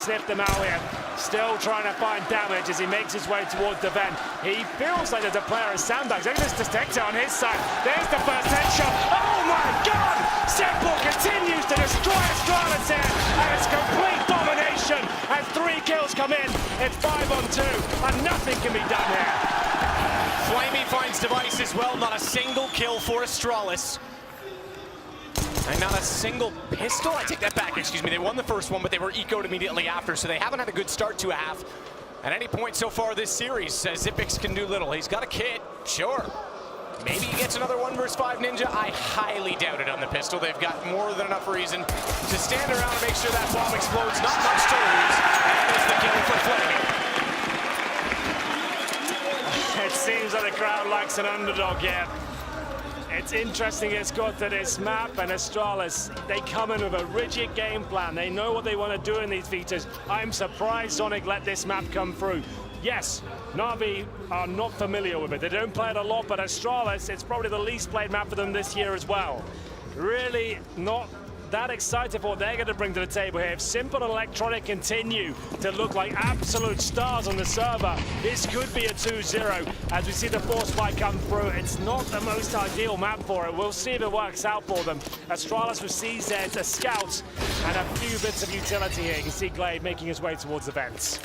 Sniff them out here, still trying to find damage as he makes his way towards the vent. He feels like there's a player of sandbags. Look at this detector on his side. There's the first headshot. Oh my God! Simple continues to destroy Astralis here, and it's complete domination as 3 kills come in. It's 5 on 2, and nothing can be done here. Flamey finds device as well. Not a single kill for Astralis. And not a single pistol. I take that back, excuse me. They won the first one, but they were ecoed immediately after, so they haven't had a good start to a half. At any point so far this series, Xyp9x can do little. He's got a kit, sure. Maybe he gets another 1 versus 5 ninja. I highly doubt it on the pistol. They've got more than enough reason to stand around and make sure that bomb explodes. Not much to lose. And there's the kill for Flamey. It seems like the crowd likes an underdog here. It's interesting it's got to this map, and Astralis, they come in with a rigid game plan. They know what they want to do in these features. I'm surprised Sonic let this map come through. Yes, Navi are not familiar with it. They don't play it a lot, but Astralis, it's probably the least played map for them this year as well. Really not that excited for what they're going to bring to the table here. If Simple and Electronic continue to look like absolute stars on the server, this could be a 2-0 as we see the force fight come through. It's not the most ideal map for it. We'll see if it works out for them. Astralis with CZ, a scout, and a few bits of utility here. You can see Glade making his way towards the vents.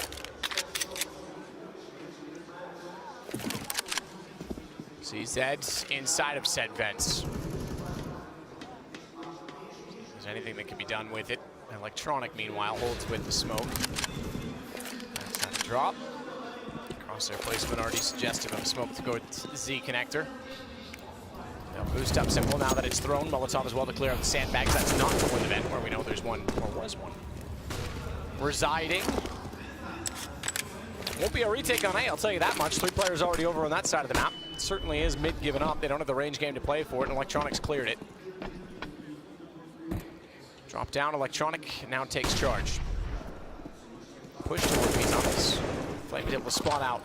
CZ inside of said vents. Anything that can be done with it. Electronic, meanwhile, holds with the smoke. That's not a drop. Crosshair placement already suggestive of smoke to go with Z connector. They'll boost up Simple now that it's thrown. Molotov as well to clear out the sandbags. That's not for the vent, where we know there's one, or was one. Residing. Won't be a retake on A, I'll tell you that much. 3 players already over on that side of the map. It certainly is mid given up. They don't have the range game to play for it, and Electronics cleared it. Drop down, Electronic now takes charge. Push toward me, Thomas. Flame's able to spot out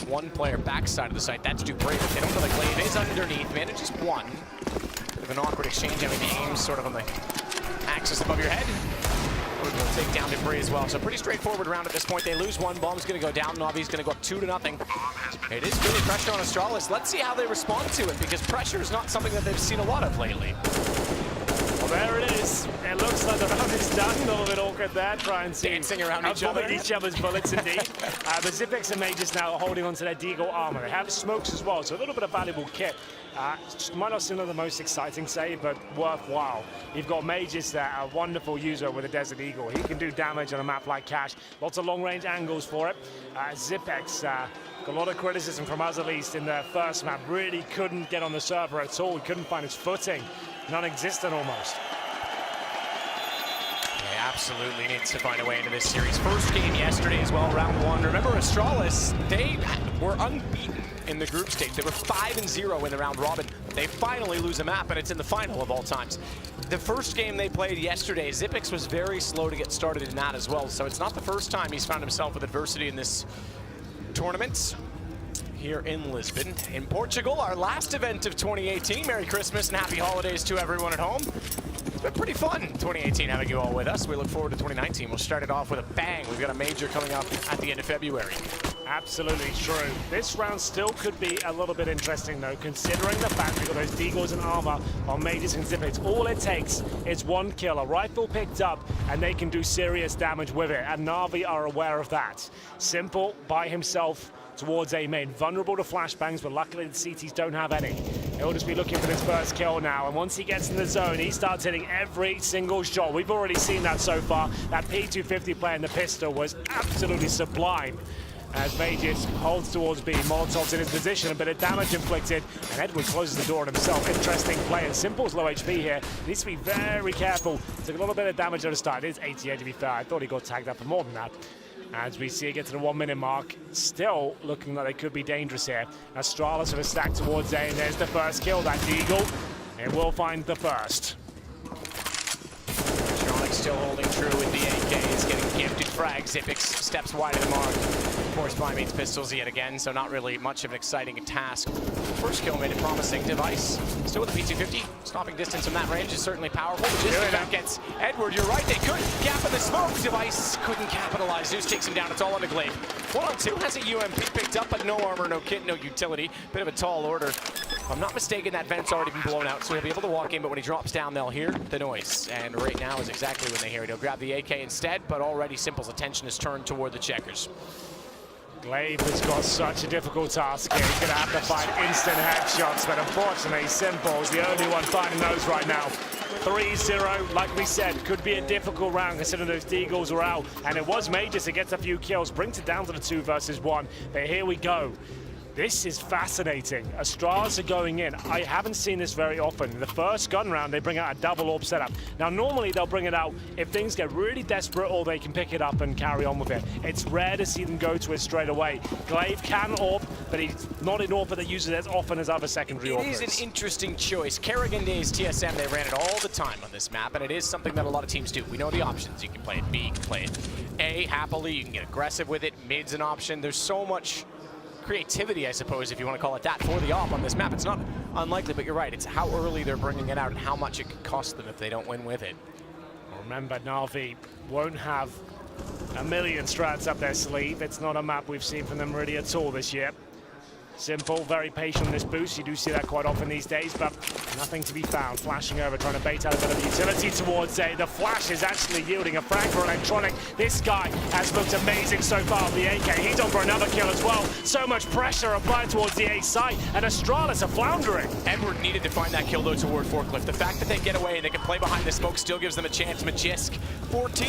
1 player backside of the site. That's Dupree, but they don't know the Glade is underneath. Manages 1. Bit of an awkward exchange. I mean, the aim's sort of on the axis above your head. We're going to take down Dupree as well. So pretty straightforward round at this point. They lose 1. Bomb's going to go down. Navi's going to go up 2-0. It is really pressure on Astralis. Let's see how they respond to it, because pressure is not something that they've seen a lot of lately. Well, there it is. It looks like the round is done. A little bit awkward there. Trying to dancing around each other's bullets, indeed. But Xyp9x and Mages now holding on to their Deagle armor. They have smokes as well, so a little bit of valuable kit. Might not seem like the most exciting save, but worthwhile. You've got Mages there, a wonderful user with a Desert Eagle. He can do damage on a map like Cash. Lots of long-range angles for it. Xyp9x got a lot of criticism from us, at least, in their first map. Really couldn't get on the server at all. He couldn't find his footing. Non-existent almost. They absolutely needs to find a way into this series. First game yesterday as well, round 1. Remember, Astralis, they were unbeaten in the group stage. They were 5-0 in the round robin. They finally lose a map, and it's in the final of all times. The first game they played yesterday, Xyp9x was very slow to get started in that as well, so it's not the first time he's found himself with adversity in this tournament here in Lisbon, in Portugal. Our last event of 2018. Merry Christmas and happy holidays to everyone at home. It's been pretty fun, 2018, having you all with us. We look forward to 2019. We'll start it off with a bang. We've got a major coming up at the end of February. Absolutely true. This round still could be a little bit interesting, though, considering the fact we've got those Deagles and armor on Mages and Xyp9x. All it takes is 1 kill, a rifle picked up, and they can do serious damage with it, and Navi are aware of that. Simple by himself towards A main, vulnerable to flashbangs, but luckily the CTs don't have any. He'll just be looking for this first kill now, and once he gets in the zone, he starts hitting every single shot. We've already seen that so far. That P250 play in the pistol was absolutely sublime. As Mages holds towards B, Molotov's in his position, a bit of damage inflicted, and Edward closes the door on himself. Interesting play, and Simple's low HP here. Needs to be very careful. Took a little bit of damage at the start. It is 88 to be fair. I thought he got tagged up for more than that. As we see it get to the 1 minute mark, still looking like they could be dangerous here. Astralis with a stack towards A, and there's the first kill. That Deagle, and will find the first. Electronic still holding true with the AK. Is getting gifted frag. Xyp9x steps wide of the mark. Forced by means pistols yet again, so not really much of an exciting task. First kill made it promising. Device still with the P250. Stopping distance from that range is certainly powerful. Just that gets Edward. You're right, they could gap in the smoke. Device couldn't capitalize. Zeus takes him down. It's all on the Glaive. 1-on-2 has a UMP picked up, but no armor, no kit, no utility. Bit of a tall order. If I'm not mistaken, that vent's already been blown out, so he'll be able to walk in, but when he drops down, they'll hear the noise. And right now is exactly when they hear it. He'll grab the AK instead, but already Simple's attention is turned toward the checkers. Glaive has got such a difficult task here. He's going to have to find instant headshots, but unfortunately, Simple is the only one finding those right now. 3-0, like we said, could be a difficult round considering those Deagles were out. And it was Mages that gets a few kills, brings it down to the 2 versus 1. But here we go. This is fascinating. Astralis are going in. I haven't seen this very often. In the first gun round, they bring out a double AWP setup. Now, normally they'll bring it out if things get really desperate or they can pick it up and carry on with it. It's rare to see them go to it straight away. Glaive can AWP, but he's not an AWPer that uses it as often as other secondary AWPers. It is an interesting choice. Kerrigan Days TSM, they ran it all the time on this map, and it is something that a lot of teams do. We know the options. You can play it B, you can play it A happily, you can get aggressive with it. Mid's an option. There's so much creativity, I suppose, if you want to call it that, for the AWP on this map. It's not unlikely, but you're right. It's how early they're bringing it out and how much it could cost them if they don't win with it. Remember, Navi won't have a million strats up their sleeve. It's not a map we've seen from them really at all this year. Simple, very patient on this boost. You do see that quite often these days, but nothing to be found. Flashing over, trying to bait out a bit of utility towards A. The flash is actually yielding a frag for Electronic. This guy has looked amazing so far with the AK. He's on for another kill as well. So much pressure applied towards the A site, and Astralis are floundering. Edward needed to find that kill, though, toward Forklift. The fact that they get away and they can play behind the smoke still gives them a chance. Magisk, 14.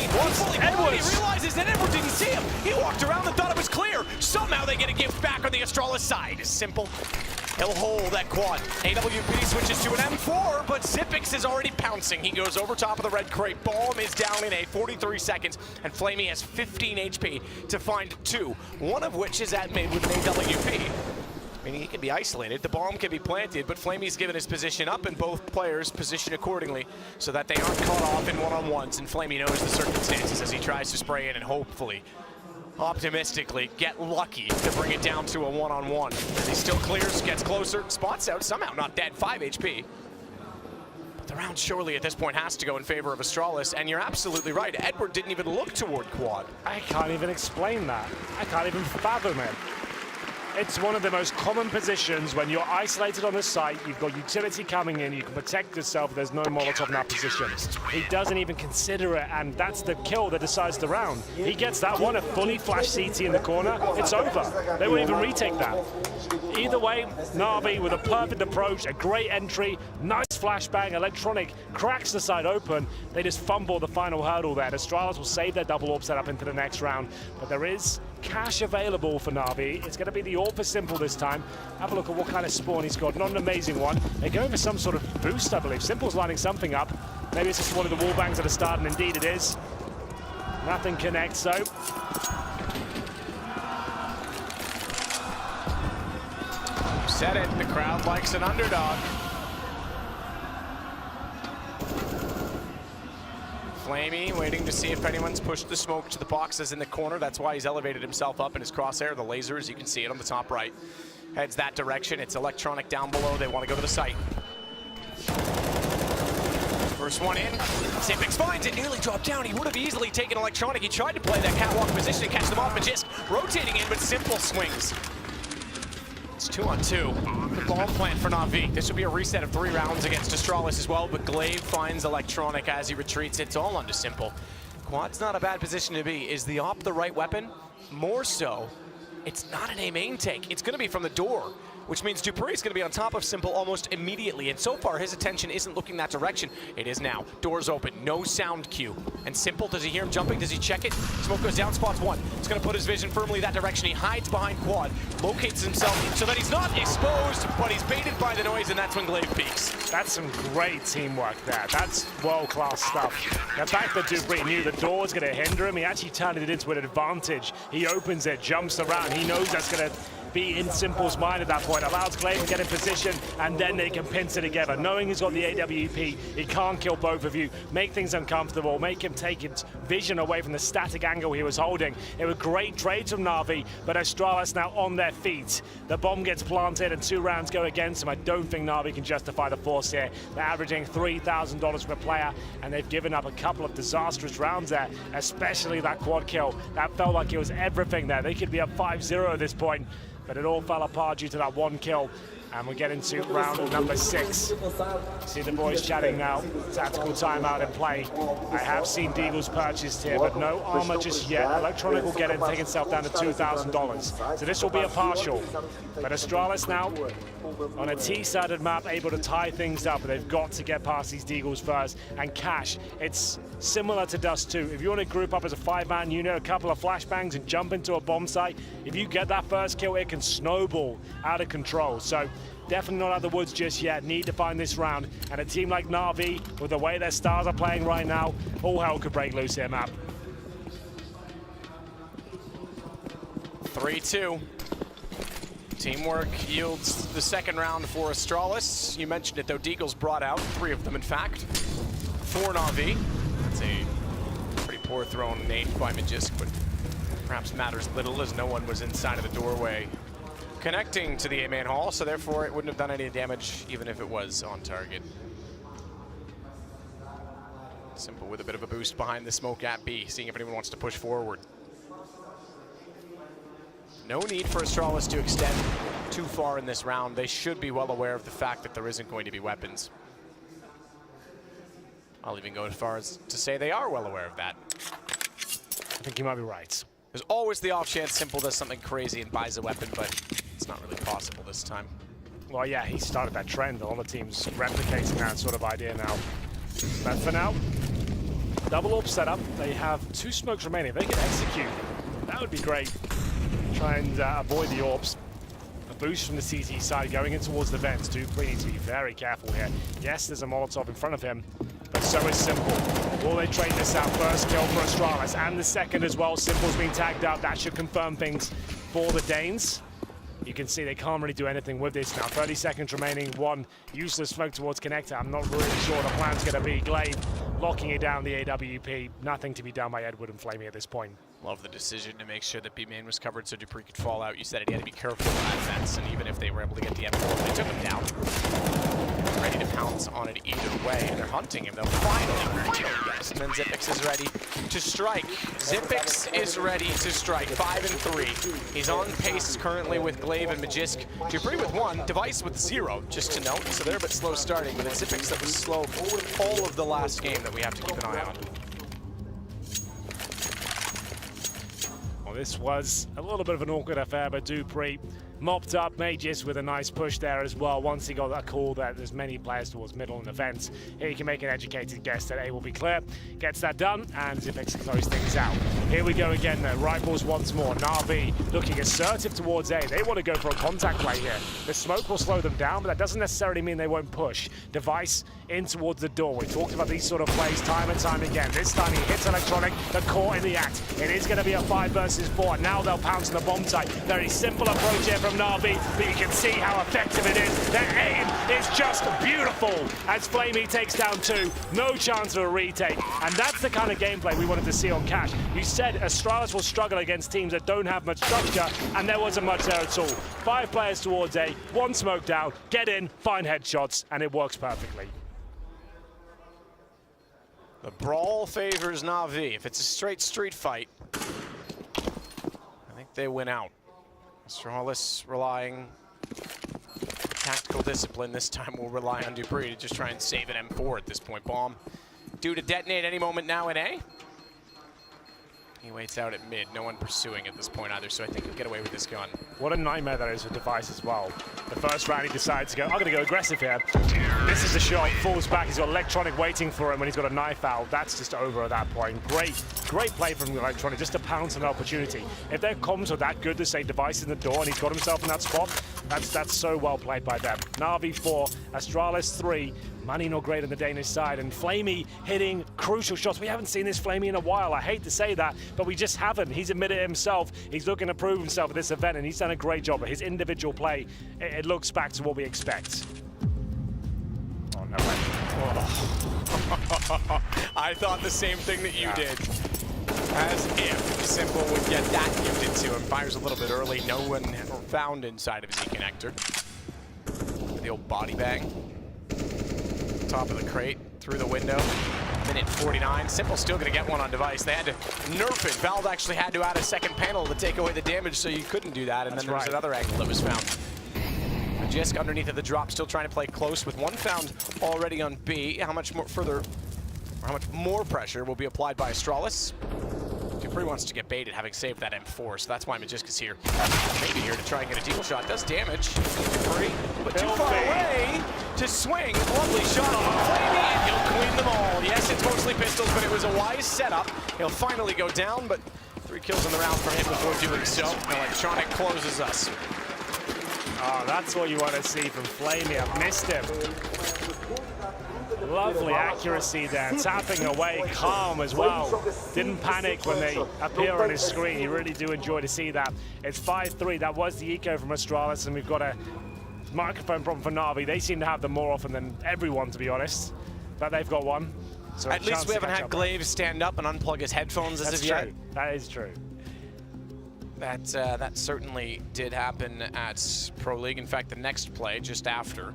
Edwards! He realizes that Edward didn't see him. He walked around and thought it was clear. Somehow they get a gift back on the Astralis side. Simple. He'll hold that quad. AWP switches to an M4, but Zipix is already pouncing. He goes over top of the red crate. Bomb is down in a 43 seconds, and Flamey has 15 HP to find 2, one of which is at mid with an AWP. I mean, he can be isolated, the bomb can be planted, but Flamey's given his position up, and both players position accordingly so that they aren't caught off in one-on-ones, and Flamey knows the circumstances as he tries to spray in and hopefully, optimistically, get lucky to bring it down to a one-on-one. He still clears, gets closer, spots out, somehow not dead, 5 HP. But the round surely at this point has to go in favor of Astralis, and you're absolutely right, Edward didn't even look toward quad. I can't even explain that. I can't even fathom it. It's one of the most common positions when you're isolated on the site, you've got utility coming in, you can protect yourself, there's no Molotov in that position. He doesn't even consider it, and that's the kill that decides the round. He gets that one, a fully flash CT in the corner, it's over. They won't even retake that. Either way, Navi with a perfect approach, a great entry, nice flashbang, Electronic cracks the side open. They just fumble the final hurdle there. Astralis will save their double AWP setup into the next round, but there is cash available for Navi. It's going to be the AWP for Simple this time. Have a look at what kind of spawn he's got. Not an amazing one. They're going for some sort of boost, I believe. Simple's lining something up. Maybe it's just one of the wall bangs at the start, and indeed it is. Nothing connects, though. Said it, the crowd likes an underdog. Flamey waiting to see if anyone's pushed the smoke to the boxes in the corner. That's why he's elevated himself up in his crosshair. The lasers, you can see it on the top right. Heads that direction. It's Electronic down below. They want to go to the site. First one in. Zipix finds it. Nearly dropped down. He would have easily taken Electronic. He tried to play that catwalk position and catch them off. Magisk rotating in, but Simple swings. It's 2-on-2. The bomb plant for Navi. This would be a reset of 3 rounds against Astralis as well, but Glaive finds Electronic as he retreats. It's all onto Simple. Quad's not a bad position to be. Is the AWP the right weapon? More so, it's not an A main take. It's going to be from the door, which means Dupree is going to be on top of Simple almost immediately. And so far, his attention isn't looking that direction. It is now. Doors open. No sound cue. And Simple, does he hear him jumping? Does he check it? Smoke goes down, spots one. He's going to put his vision firmly that direction. He hides behind quad, locates himself so that he's not exposed, but he's baited by the noise, and that's when Glaive peeks. That's some great teamwork there. That's world-class stuff. The fact that Dupree knew the door was going to hinder him, he actually turned it into an advantage. He opens it, jumps around. He knows that's going to be in Simple's mind at that point. Allows Glaive to get in position, and then they can pinch it together. Knowing he's got the AWP, he can't kill both of you, make things uncomfortable, make him take his vision away from the static angle he was holding. It was great trades from Navi, but Astralis now on their feet. The bomb gets planted and 2 rounds go against him. I don't think Navi can justify the force here. They're averaging $3,000 per player, and they've given up a couple of disastrous rounds there, especially that quad kill. That felt like it was everything there. They could be up 5-0 at this point, but it all fell apart due to that 1 kill. And we get into round number 6. See the boys chatting now. Tactical timeout in play. I have seen Deagles purchased here, but no armor just yet. Electronic will get it and take itself down to $2,000. So this will be a partial. But Astralis now on a T-sided map, able to tie things up. But they've got to get past these Deagles first. And Cash, it's similar to Dust 2. If you want to group up as a 5-man unit, a couple of flashbangs and jump into a bomb site, if you get that first kill, it can snowball out of control. So definitely not out of the woods just yet. Need to find this round. And a team like Navi, with the way their stars are playing right now, all hell could break loose here, map. 3-2. Teamwork yields the second round for Astralis. You mentioned it though, Deagles brought out 3 of them in fact, for Navi. That's a pretty poor thrown nade by Magisk, but perhaps matters little as no one was inside of the doorway connecting to the A-main hall, so therefore it wouldn't have done any damage even if it was on target. Simple with a bit of a boost behind the smoke at B, seeing if anyone wants to push forward. No need for Astralis to extend too far in this round. They should be well aware of the fact that there isn't going to be weapons. I'll even go as far as to say they are well aware of that. I think you might be right. There's always the off chance Simple does something crazy and buys a weapon, but it's not really possible this time. Well, yeah, he started that trend. All the teams replicating that sort of idea now. But for now, double AWP setup. They have 2 smokes remaining. If they can execute, that would be great. Try and avoid the AWPs. A boost from the CT side going in towards the vents. dupreeh needs to be very careful here. Yes, there's a Molotov in front of him, but so is Simple. Will they trade this out? First kill for Astralis, and the second as well. Simple's being tagged up. That should confirm things for the Danes. You can see they can't really do anything with this now. 30 seconds remaining. 1 useless smoke towards connector. I'm not really sure the plan's going to be. Glaive locking it down the AWP. Nothing to be done by Edward and Flamey at this point. Love the decision to make sure that B-main was covered so dupreeh could fall out. You said it, he had to be careful at fence, and even if they were able to get the M4, they took him down. Ready to pounce on it either way, and they're hunting him though. Finally, yes. And then Xyp9x is ready to strike. Xyp9x is ready to strike. 5 and 3. He's on pace currently with Glaive and Magisk. dupreeh with 1, Device with 0, just to note. So they're a bit slow starting, but it's Xyp9x that was slow all of the last game that we have to keep an eye on. Well, this was a little bit of an awkward affair, but dupreeh mopped up Magisk with a nice push there as well. Once he got that call that there's many players towards middle and the fence, he can make an educated guess that A will be clear. Gets that done, and Xyp9x close things out. Here we go again though, rifles once more. Navi looking assertive towards A. They want to go for a contact play here. The smoke will slow them down, but that doesn't necessarily mean they won't push. Device in towards the door. We talked about these sort of plays time and time again. This time he hits Electronic, the core in the act. It is going to be a 5 versus 4. Now they'll pounce on the bomb site. Very simple approach here from Navi, but you can see how effective it is. Their aim is just beautiful as Flamey takes down 2. No chance of a retake. And that's the kind of gameplay we wanted to see on Cash. You said Astralis will struggle against teams that don't have much structure, and there wasn't much there at all. 5 players towards A, 1 smoke down, get in, find headshots, and it works perfectly. The brawl favors Navi. If it's a straight street fight, I think they win out. Astralis relying tactical discipline. This time we'll rely on dupreeh to just try and save an M4 at this point. Bomb due to detonate any moment now in A. He waits out at mid. No one pursuing at this point either, so I think he'll get away with this gun. What a nightmare that is for Device as well. The first round he decides to go, I'm going to go aggressive here. This is the shot, falls back. He's got Electronic waiting for him when he's got a knife out. That's just over at that point. Great play from Electronic just to pounce on an opportunity. If their comms are that good to say Device in the door and he's got himself in that spot, that's so well played by them. Navi 4, Astralis 3. Money not great on the Danish side, and Flamey hitting crucial shots. We haven't seen this Flamey in a while. I hate to say that, but we just haven't. He's admitted it himself. He's looking to prove himself at this event, and he's done a great job. But his individual play, it looks back to what we expect. Oh, no way. Oh. I thought the same thing that you did. As if Simple would get that gifted to him. Fires a little bit early. No one found inside of his E-connector. The old body bang. Top of the crate, through the window. Minute 49. Simple still going to get one on device. They had to nerf it. Valve actually had to add a second panel to take away the damage, so you couldn't do that. And then there was another angle that was found. Jisk underneath of the drop, still trying to play close with one found already on B. How much more pressure will be applied by Astralis? Dupree wants to get baited, having saved that M4, so that's why Magisk is here. Maybe here to try and get a deagle shot. Does damage. Dupree, but too far away to swing. Lovely shot on Flamey, and he'll clean them all. Yes, it's mostly pistols, but it was a wise setup. He'll finally go down, but 3 kills in the round for him before doing so. Electronic closes us. Oh, that's what you want to see from Flamey. I've missed him. Lovely accuracy there, tapping away, calm as well. Didn't panic when they appear on his screen. You really do enjoy to see that. It's 5-3. That was the eco from Astralis, and we've got a microphone problem for Navi. They seem to have them more often than everyone, to be honest. But they've got one. So at least we haven't had Glaive stand up and unplug his headphones as of yet. That is true. That certainly did happen at Pro League. In fact, the next play just after,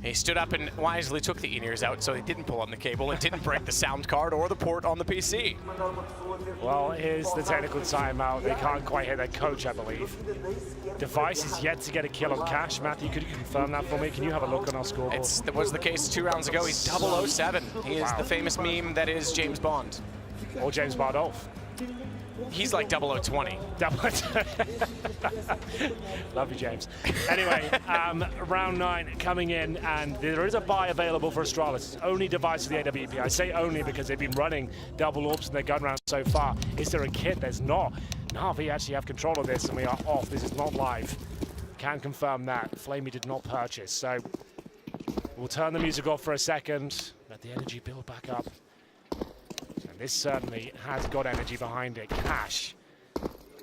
he stood up and wisely took the in-ears out so he didn't pull on the cable and didn't break the sound card or the port on the PC. Well, here's the technical timeout. They can't quite hit their coach, I believe. Device is yet to get a kill on Cash. Matthew, could you confirm that for me? Can you have a look on our scoreboard? That was the case 2 rounds ago. He's 007. He is the famous meme that is James Bond. Or James Bardolph. He's like 0020. Love you, James. Anyway, round 9 coming in, and there is a buy available for Astralis. It's only device for the AWP. I say only because they've been running double orbs in their gun round so far. Is there a kit? There's not. Navi actually have control of this, and we are off. This is not live. Can confirm that. Flamey did not purchase, so we'll turn the music off for a second. Let the energy build back up. This certainly has got energy behind it. Cash.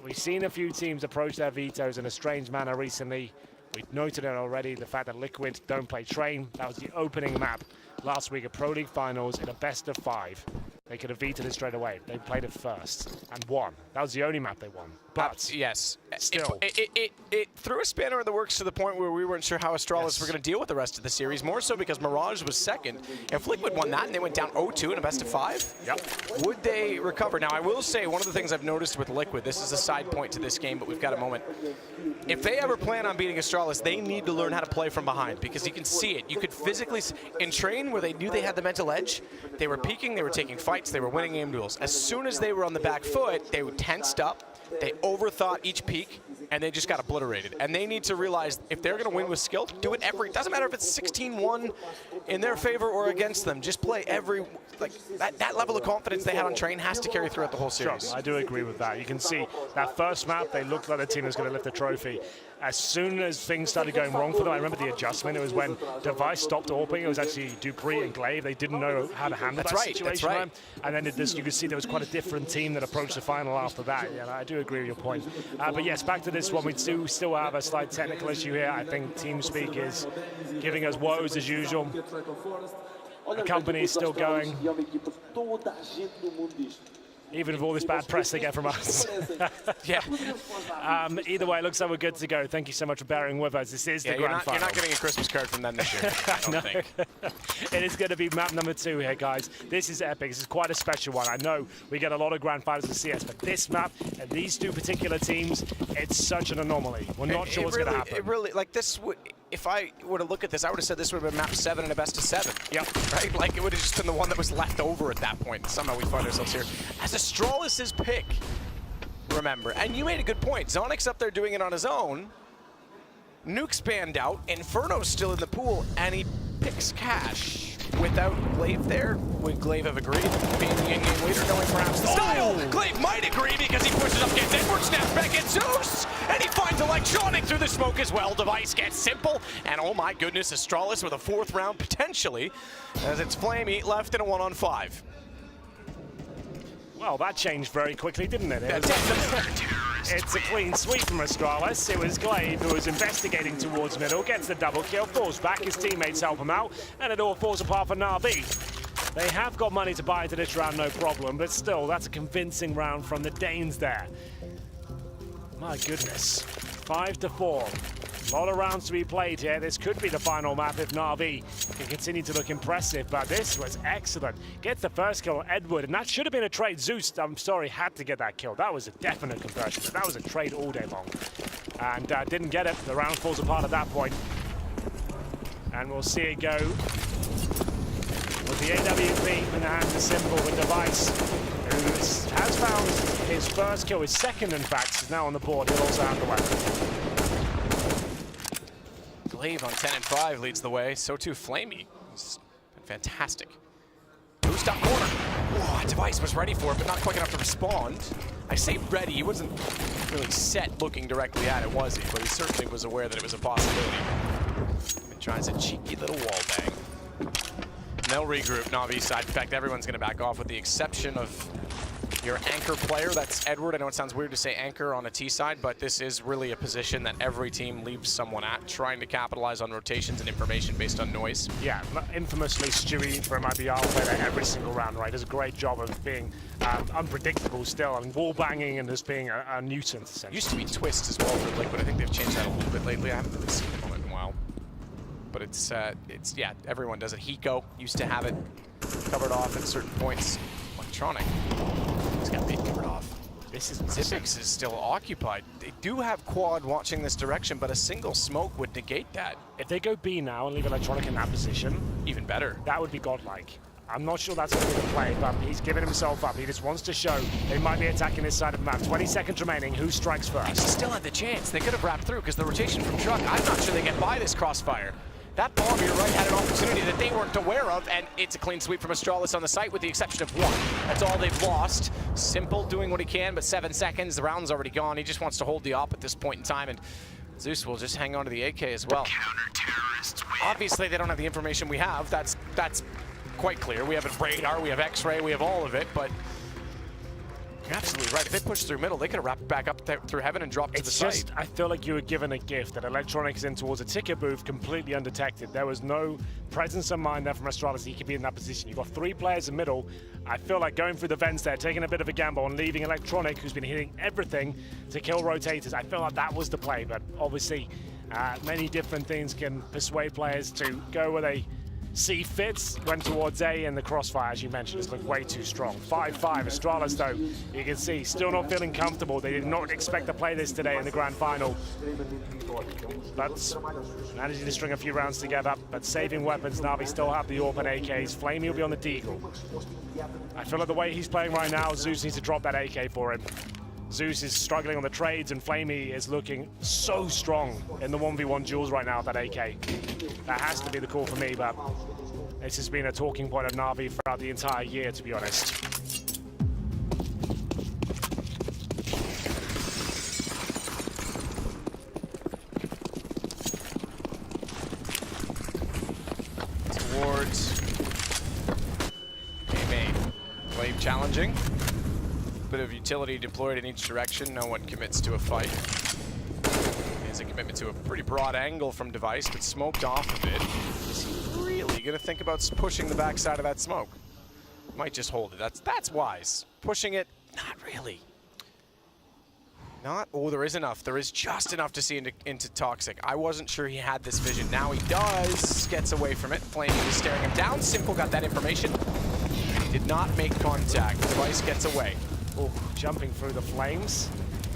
We've seen a few teams approach their vetoes in a strange manner recently. We've noted it already, the fact that Liquid don't play Train. That was the opening map last week at Pro League Finals in a best of 5. They could have vetoed it straight away. They played it first and won. That was the only map they won. But yes, still. It threw a spanner in the works to the point where we weren't sure how Astralis were going to deal with the rest of the series, more so because Mirage was second. If Liquid won that and they went down 0-2 in a best of 5, would they recover? Now, I will say, one of the things I've noticed with Liquid, this is a side point to this game, but we've got a moment. If they ever plan on beating Astralis, they need to learn how to play from behind, because you can see it. You could physically, in Train, where they knew they had the mental edge, they were peaking, they were taking fights, they were winning aim duels. As soon as they were on the back foot, they were tensed up, they overthought each peak, and they just got obliterated. And they need to realize if they're going to win with skill, do it every. Doesn't matter if it's 16-1 in their favor or against them. Just play every. Like that level of confidence they had on Train has to carry throughout the whole series. Sure, I do agree with that. You can see that first map, they looked like the team was going to lift the trophy. As soon as things started going wrong for them, I remember the adjustment. It was when Device stopped AWPing. It was actually Dupree and Glaive. They didn't know how to handle that situation. That's right. And then you could see there was quite a different team that approached the final after that. Yeah, I do agree with your point. But yes, back to this one. We do still have a slight technical issue here. I think TeamSpeak is giving us woes as usual. The company is still going, even with all this bad press they get from us. Yeah. Either way, it looks like we're good to go. Thank you so much for bearing with us. This is the grand final. You're not getting a Christmas card from them this year, I don't think. It is going to be map number 2 here, guys. This is epic. This is quite a special one. I know we get a lot of grand finals in CS, but this map and these 2 particular teams, it's such an anomaly. We're not sure what's going to happen. It really, like this would, if I were to look at this, I would have said this would have been map 7 and a best of 7. Yep. Right? Like, it would have just been the one that was left over at that point. Somehow we find ourselves here. As Astralis' pick, remember. And you made a good point. Zonix up there doing it on his own. Nuke's banned out. Inferno's still in the pool, and he picks Cash. Without Glaive there, would Glaive have agreed? Being the in-game leader, knowing perhaps the style. Glaive might agree because he pushes up, gets Edward, snaps back at Zeus, and he finds Electronic through the smoke as well. Device gets simple, and oh my goodness, Astralis with a 4th round potentially, as it's Flamey left in a 1-on-5. Well, that changed very quickly, didn't it? It's a clean sweep from Astralis. It was Glaive who was investigating towards middle, gets the double kill, falls back, his teammates help him out, and it all falls apart for Navi. They have got money to buy into this round, no problem, but still, that's a convincing round from the Danes there. My goodness, 5-4. A lot of rounds to be played here. This could be the final map if Navi can continue to look impressive, but this was excellent. Gets the first kill on Edward, and that should have been a trade. Zeus, I'm sorry, had to get that kill. That was a definite conversion. That was a trade all day long. And didn't get it. The round falls apart at that point. And we'll see it go with the AWP in the hands of Simple with Device, who has found his first kill, his second in fact, is now on the board. He'll also have the weapon. Glaive on 10 and 5 leads the way, so too Flamey. It's fantastic. Boost up corner. Oh, Device was ready for it, but not quick enough to respond. I say ready, he wasn't really set looking directly at it, was he? But he certainly was aware that it was a possibility. And tries a cheeky little wall bang. And they'll regroup Navi's side. In fact, everyone's going to back off with the exception of your anchor player. That's Edward. I know it sounds weird to say anchor on a T side, but this is really a position that every team leaves someone at, trying to capitalize on rotations and information based on noise. Yeah, infamously, Stewie from IBR play that every single round, right? Does a great job of being unpredictable still, and wall banging and just being a nuisance. Used to be Twist as well for Liquid. I think they've changed that a little bit lately. I haven't really seen him on it in a while. But it's yeah, everyone does it. Hiko used to have it covered off at certain points. Electronic. He's got mid covered off. This is Zipix is still occupied. They do have quad watching this direction, but a single smoke would negate that. If they go B now and leave Electronic in that position, even better. That would be godlike. I'm not sure that's going to be the play, but he's giving himself up. He just wants to show they might be attacking this side of the map. 20 seconds remaining. Who strikes first? He still had the chance. They could have wrapped through because the rotation from Truck, I'm not sure they get by this crossfire. That bomb, you're right, had an opportunity that they weren't aware of, and it's a clean sweep from Astralis on the site with the exception of one. That's all they've lost. Simple doing what he can, but 7 seconds, the round's already gone. He just wants to hold the op at this point in time, and Zeus will just hang on to the AK as well. Obviously, they don't have the information we have. That's quite clear. We have a radar, we have X-ray, we have all of it, but you're absolutely right. If they push through middle, they could have wrapped back up through heaven and dropped to the side. I feel like you were given a gift that Electronics in towards a ticket booth completely undetected. There was no presence of mind there from Astralis. He could be in that position. You've got 3 players in middle. I feel like going through the vents there, taking a bit of a gamble and leaving Electronic, who's been hitting everything, to kill rotators. I feel like that was the play, but obviously many different things can persuade players to go where they see fits. Went towards A, and the crossfire, as you mentioned, has looked way too strong. 5-5. Astralis, though, you can see, still not feeling comfortable. They did not expect to play this today in the grand final. But managing to string a few rounds together, but saving weapons. Navi still have the AWP and AKs. Flamey will be on the Deagle. I feel like the way he's playing right now, Zeus needs to drop that AK for him. Zeus is struggling on the trades, and Flamey is looking so strong in the 1v1 duels right now with that AK. That has to be the call for me, but this has been a talking point of Navi throughout the entire year, to be honest. Towards A main. Glaive challenging. Bit of utility deployed in each direction. No one commits to a fight. There's a commitment to a pretty broad angle from Device, but smoked off a bit. Is he really going to think about pushing the backside of that smoke? Might just hold it. That's wise. Pushing it, not really. Not, oh, there is enough. There is just enough to see into Toxic. I wasn't sure he had this vision. Now he does. Gets away from it. Flamey was staring him down. Simple got that information. He did not make contact. Device gets away. Oh, jumping through the flames.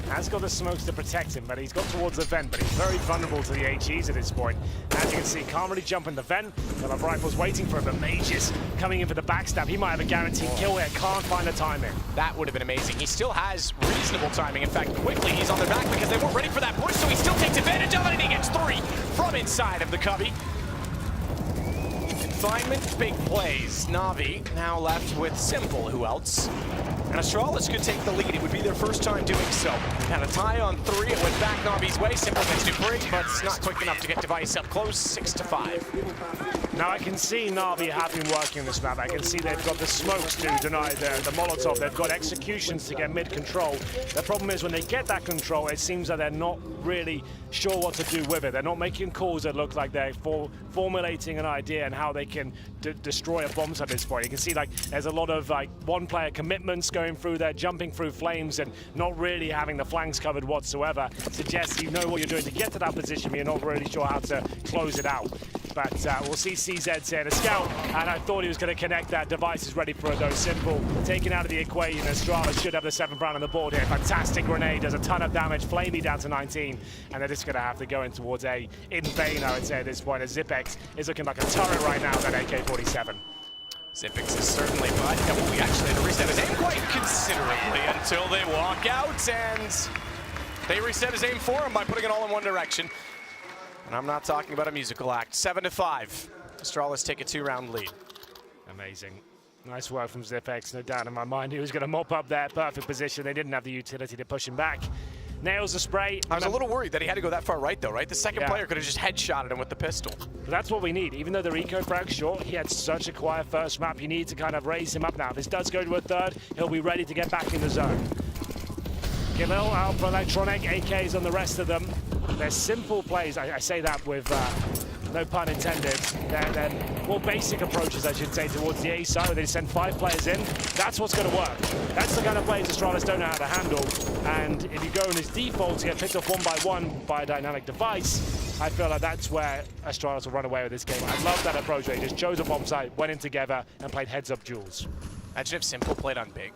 Has got the smokes to protect him, but he's got towards the vent, but he's very vulnerable to the HEs at this point. As you can see, can't really jump in the vent. They'll have rifles waiting for him, but Mages coming in for the backstab. He might have a guaranteed kill here. Can't find the timing. That would have been amazing. He still has reasonable timing. In fact, quickly he's on their back because they weren't ready for that push, so he still takes advantage of it, and he gets 3 from inside of the cubby. confinement, big plays. Navi now left with Simple, who else? And Astralis could take the lead. It would be their first time doing so. Had a tie on 3, it went back Navi's way. Simple gets Dupree, but it's not quick enough to get Device up close, 6-5. Now I can see Navi have been working this map. I can see they've got the smokes to deny the Molotov. They've got executions to get mid-control. The problem is when they get that control, it seems that they're not really sure what to do with it. They're not making calls that look like they're formulating an idea and how they can destroy a bomb at this point. You can see like there's a lot of like one-player commitments going through there, jumping through flames and not really having the flanks covered whatsoever. Suggests you know what you're doing to get to that position, but you're not really sure how to close it out. But we'll see CZ here, the scout, and I thought he was going to connect that. Device is ready for it though. Simple, taken out of the equation. Astralis should have the 7th round on the board here. Fantastic grenade, does a ton of damage. Flamey down to 19, and they're just going to have to go in towards a in vain, I would say, at this point, as Zipex is looking like a turret right now, that AK-47. Zipex is certainly, but we actually had to reset his aim quite considerably until they walk out, and they reset his aim for him by putting it all in one direction. And I'm not talking about a musical act. 7-5. Astralis take a 2-round lead. Amazing. Nice work from Zipex. No doubt in my mind he was going to mop up there. Perfect position. They didn't have the utility to push him back. Nails the spray. I was a little worried that he had to go that far right, though, right? The second player could have just headshotted him with the pistol. But that's what we need. Even though the Rico frag's short, he had such a quiet first map. You need to kind of raise him up now. If this does go to a 3rd, he'll be ready to get back in the zone. Gilil out for Electronic. AKs on the rest of them. They're simple plays. I say that with no pun intended. They're more basic approaches, I should say, towards the A side, where they send 5 players in. That's what's going to work. That's the kind of plays Astralis don't know how to handle. And if you go in his default to get picked off 1 by 1 by a dynamic device, I feel like that's where Astralis will run away with this game. I love that approach where he just chose a bomb site, went in together, and played heads-up duels. Imagine if Simple played on big.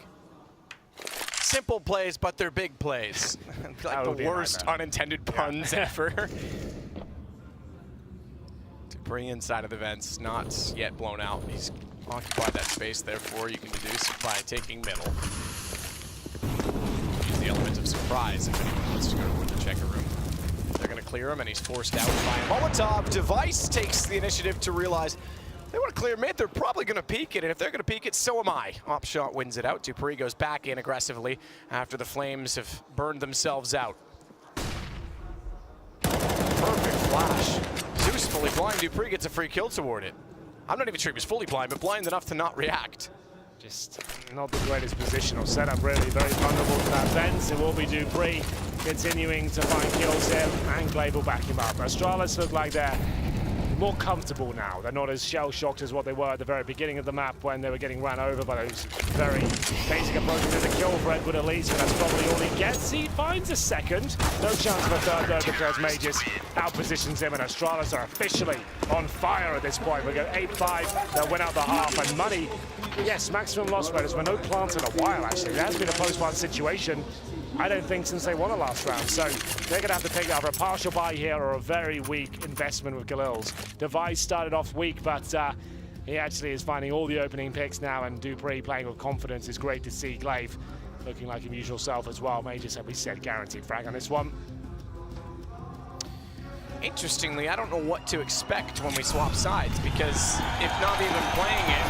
Simple plays, but they're big plays. Like the worst unintended puns ever. Dupree inside of the vents, not yet blown out. He's occupied that space, therefore you can deduce it by taking middle. Use the element of surprise if anyone wants to go to the checker room. They're going to clear him, and he's forced out by Molotov. Device takes the initiative to realize they want to clear mid, they're probably going to peek it, and if they're going to peek it, so am I. Opshot wins it out. Dupree goes back in aggressively after the flames have burned themselves out. Perfect flash. Zeus fully blind. Dupree gets a free kill toward it. I'm not even sure he was fully blind, but blind enough to not react. Just not the greatest positional setup, really. Very vulnerable to that fence. It will be Dupree continuing to find kills here, and Glaive will back him up. Astralis look like they're more comfortable now. They're not as shell-shocked as what they were at the very beginning of the map when they were getting ran over by those very basic approaches. There's a kill for Edward Elise, and that's probably all he gets. He finds a 2nd. No chance for a 3rd, though, because Magus outpositions him, and Astralis are officially on fire at this point. We go 8-5. They'll win out the half, and money, yes, maximum loss rate. There's been no plants in a while, actually. There has been a post-plant situation, I don't think, since they won the last round. So they're going to have to take either a partial buy here or a very weak investment with Galil's. Device started off weak, but he actually is finding all the opening picks now, and Dupree playing with confidence is great to see. Glaive looking like his usual self as well. Majors, have we said, guaranteed frag on this one. Interestingly, I don't know what to expect when we swap sides, because if Navi have been playing it,